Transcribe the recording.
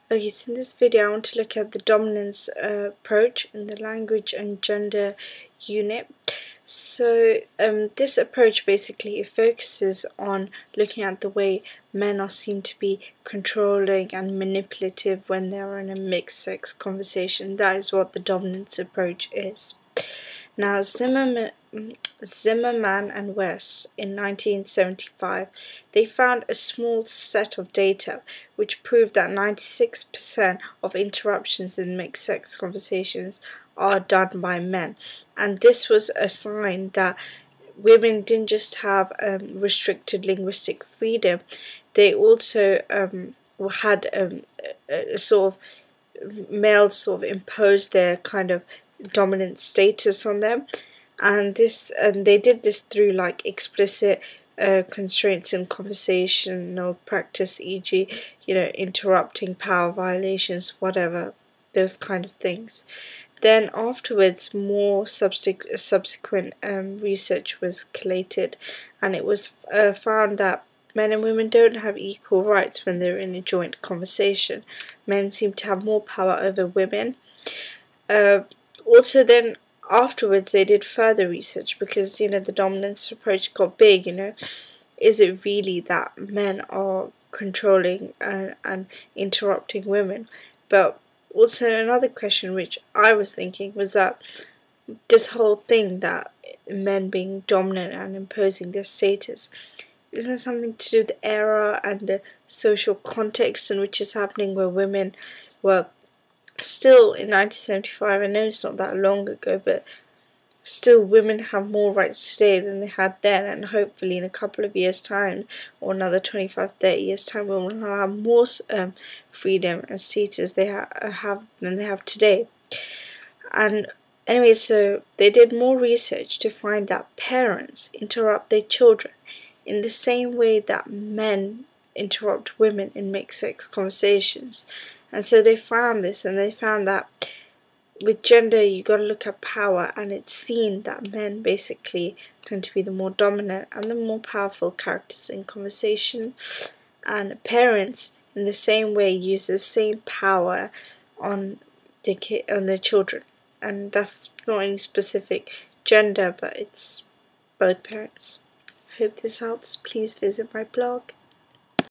Okay, so in this video I want to look at the dominance approach in the language and gender unit. So this approach basically focuses on looking at the way men are seen to be controlling and manipulative when they're in a mixed sex conversation. That is what the dominance approach is. Now Zimmerman and West in 1975, they found a small set of data which proved that 96% of interruptions in mixed-sex conversations are done by men. And this was a sign that women didn't just have restricted linguistic freedom, they also had a sort of males sort of imposed their kind of dominant status on them, and they did this through like explicit constraints in conversational practice, e.g., interrupting, power violations, whatever, those kind of things. Then afterwards, more subsequent research was collated, and it was found that men and women don't have equal rights when they're in a joint conversation. Men seem to have more power over women. Also, then afterwards, they did further research because the dominance approach got big. Is it really that men are controlling and interrupting women? But also another question which I was thinking was that this whole thing that men being dominant and imposing their status, isn't it something to do with the era and the social context in which it's happening, where women were still in 1975, I know it's not that long ago, but still women have more rights today than they had then, and hopefully in a couple of years' time, or another 25-30 years' time, women will have more freedom and status than they have today. And anyway, so they did more research to find that parents interrupt their children in the same way that men interrupt women in mixed-sex conversations. And so they found this, and they found that with gender you got to look at power, and it's seen that men basically tend to be the more dominant and the more powerful characters in conversation, and parents in the same way use the same power on their children. And that's not any specific gender, but it's both parents. Hope this helps. Please visit my blog.